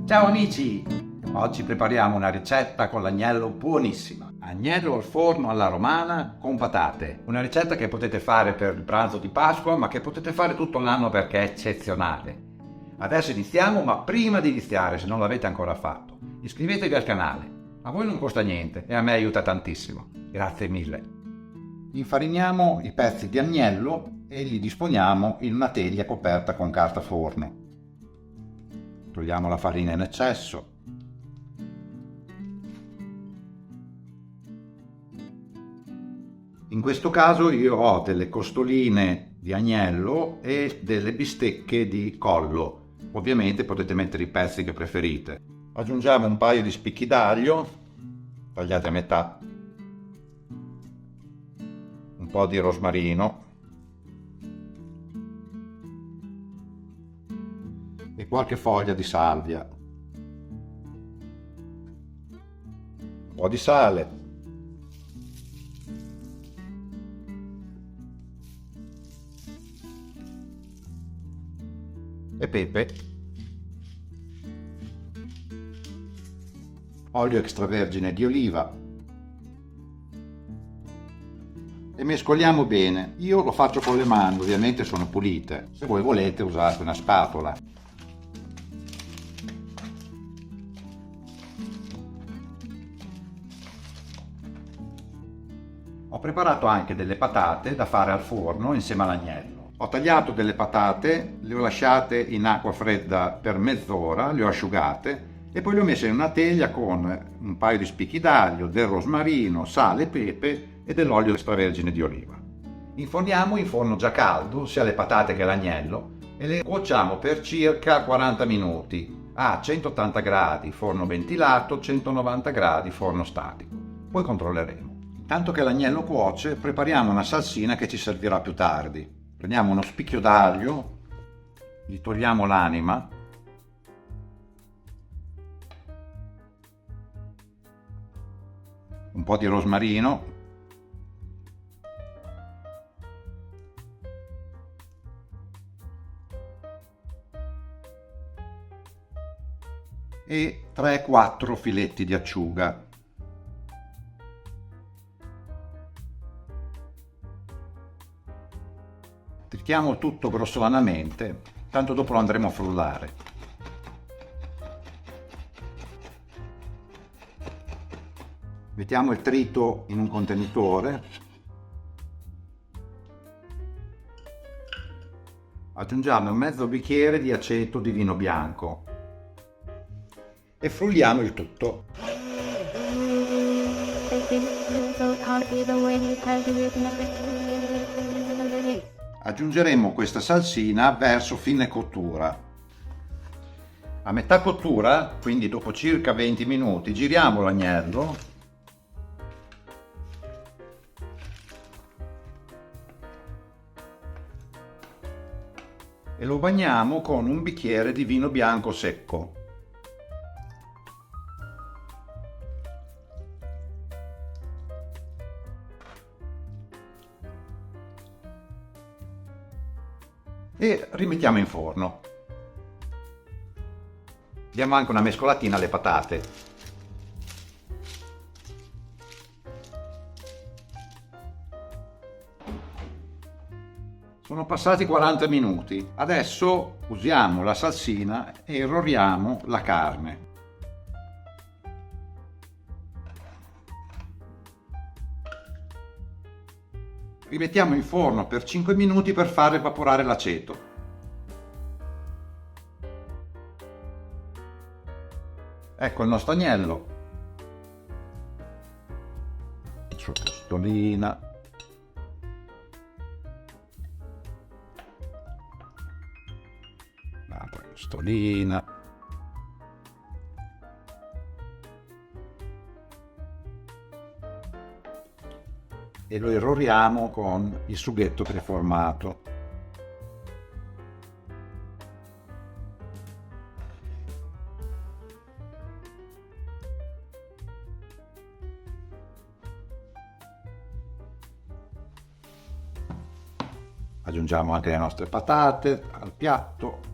Ciao amici! Oggi prepariamo una ricetta con l'agnello buonissima. Agnello al forno alla romana con patate. Una ricetta che potete fare per il pranzo di Pasqua, ma che potete fare tutto l'anno perché è eccezionale. Adesso iniziamo, ma prima di iniziare, se non l'avete ancora fatto, iscrivetevi al canale. A voi non costa niente e a me aiuta tantissimo. Grazie mille. Infariniamo i pezzi di agnello e li disponiamo in una teglia coperta con carta forno. Togliamo la farina in eccesso. In questo caso io ho delle costoline di agnello e delle bistecche di collo. Ovviamente potete mettere i pezzi che preferite. Aggiungiamo un paio di spicchi d'aglio, tagliati a metà, un po' di rosmarino e qualche foglia di salvia, un po' di sale, e pepe, olio extravergine di oliva e mescoliamo bene. Io lo faccio con le mani, ovviamente sono pulite. Se voi volete usate una spatola. Ho preparato anche delle patate da fare al forno insieme all'agnello. Ho tagliato delle patate, le ho lasciate in acqua fredda per mezz'ora, le ho asciugate e poi le ho messe in una teglia con un paio di spicchi d'aglio, del rosmarino, sale e pepe e dell'olio extravergine di oliva. Inforniamo in forno già caldo sia le patate che l'agnello e le cuociamo per circa 40 minuti a 180 gradi forno ventilato, 190 gradi forno statico. Poi controlleremo. Intanto che l'agnello cuoce, prepariamo una salsina che ci servirà più tardi. Prendiamo uno spicchio d'aglio, gli togliamo l'anima, un po' di rosmarino, e 3-4 filetti di acciuga. Trittiamo tutto grossolanamente, tanto dopo lo andremo a frullare. Mettiamo il trito in un contenitore. Aggiungiamo un mezzo bicchiere di aceto di vino bianco e frulliamo il tutto. Aggiungeremo questa salsina verso fine cottura. A metà cottura, quindi dopo circa 20 minuti, giriamo l'agnello e lo bagniamo con un bicchiere di vino bianco secco. E rimettiamo in forno. Diamo anche una mescolatina alle patate. Sono passati 40 minuti. Adesso usiamo la salsina e irroriamo la carne. Rimettiamo in forno per 5 minuti per far evaporare l'aceto. Ecco il nostro agnello. Sua costolina. L'altra costolina. E lo irroriamo con il sughetto preformato. Aggiungiamo anche le nostre patate al piatto.